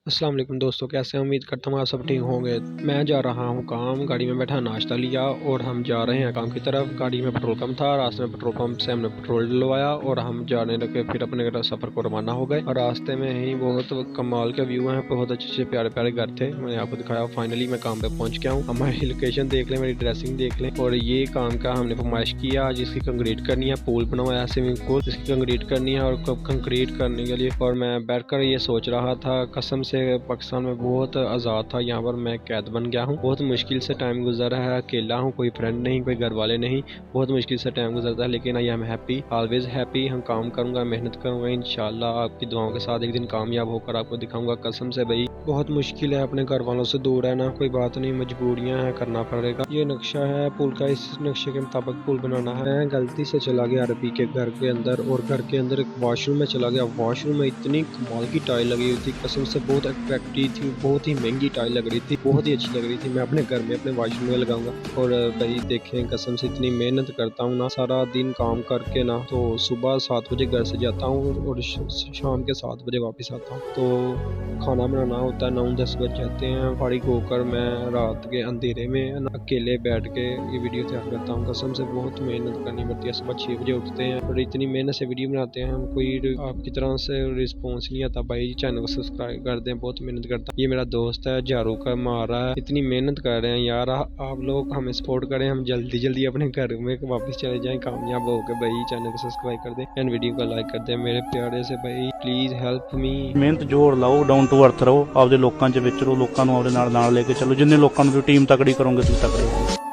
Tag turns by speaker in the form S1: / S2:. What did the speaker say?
S1: अस्सलाम वालेकुम दोस्तों, कैसे हैं? उम्मीद करता हूँ आप सब ठीक होंगे। मैं जा रहा हूँ काम, गाड़ी में बैठा नाश्ता लिया और हम जा रहे हैं काम की तरफ। गाड़ी में पेट्रोल कम था, रास्ते में पेट्रोल पंप से हमने पेट्रोल डलवाया और हम जाने लगे, फिर अपने सफ़र को रवाना हो गए। और रास्ते में ही बहुत कमाल के व्यू हैं, बहुत अच्छे प्यारे प्यारे घर थे, मैंने आपको दिखाया। फाइनली मैं काम पे पहुँच गया हूँ। हमारी लोकेशन देख लें, मेरी ड्रेसिंग देख लें। और ये काम का हमने फरमाइश किया, जिसकी कंक्रीट करनी है। पूल बनवाया स्विमिंग पूल, जिसकी कंक्रीट करनी है। और कंक्रीट करने के लिए और मैं बैठ कर ये सोच रहा था, कसम से पाकिस्तान में बहुत आज़ाद था, यहाँ पर मैं कैद बन गया हूँ। बहुत मुश्किल से टाइम गुजरा है, अकेला हूँ, कोई फ्रेंड नहीं, कोई घर वाले नहीं। बहुत मुश्किल से टाइम गुजरता है, लेकिन I am happy, always happy. हम काम करूँगा, मेहनत करूँगा, इंशाल्लाह आपकी दुआओं के साथ एक दिन कामयाब होकर आपको दिखाऊंगा। कसम से भाई बहुत मुश्किल है अपने घर वालों से दूर रहना, कोई बात नहीं, मजबूरियाँ हैं, करना पड़ेगा। ये नक्शा है पुल का, इस नक्शे के मुताबिक पुल बनाना है। मैं गलती से चला गया अरबी के घर के अंदर, और घर के अंदर एक वॉशरूम में चला गया। वॉशरूम में इतनी कमाल की टाइल लगी हुई थी, कसम से बहुत अट्रैक्टिव थी, बहुत ही महंगी टाइल लग रही थी, बहुत ही अच्छी लग रही थी। मैं अपने घर में अपने वॉशरूम में लगाऊंगा। और भाई देखें, कसम से इतनी मेहनत करता हूँ ना, सारा दिन काम करके ना, तो सुबह 7 बजे घर से जाता हूँ और शाम के 7 बजे वापस आता हूँ। तो खाना बनाना होता है, 9-10 बज जाते हैं। फारिग होकर मैं रात के अंधेरे में अकेले बैठ के ये वीडियो तैयार करता हूँ। कसम से बहुत मेहनत करनी पड़ती है, सुबह 6 बजे उठते हैं और इतनी मेहनत से वीडियो बनाते हैं हम। कोई आपकी तरह से रिस्पॉन्स नहीं आता। भाई चैनल को सब्सक्राइब कर दें, बहुत मेहनत करता है। ये मेरा दोस्त है, झाड़ू का मार रहा है, इतनी मेहनत कर रहे हैं यार। आप लोग हमें सपोर्ट करें, हम जल्दी जल्दी अपने घर में वापस चले जाएं कामयाब होकर। भाई चैनल को सब्सक्राइब कर दें एंड वीडियो को लाइक कर दें मेरे प्यारे से भाई, प्लीज हेल्प मी।
S2: ਮਿਹਨਤ ਜ਼ੋਰ ਲਾਓ, ਡਾਊਨ ਟੂ ਅਰਥ ਰਹੋ, ਆਪਦੇ ਲੋਕਾਂ 'ਚ ਵਿਚਰੋ, ਲੋਕਾਂ ਨੂੰ ਆਪਦੇ ਨਾਲ ਲੈ ਕੇ ਚੱਲੋ। ਜਿੰਨੇ ਲੋਕਾਂ ਨੂੰ टीम तकड़ी करोगे तुम तकड़े होगे।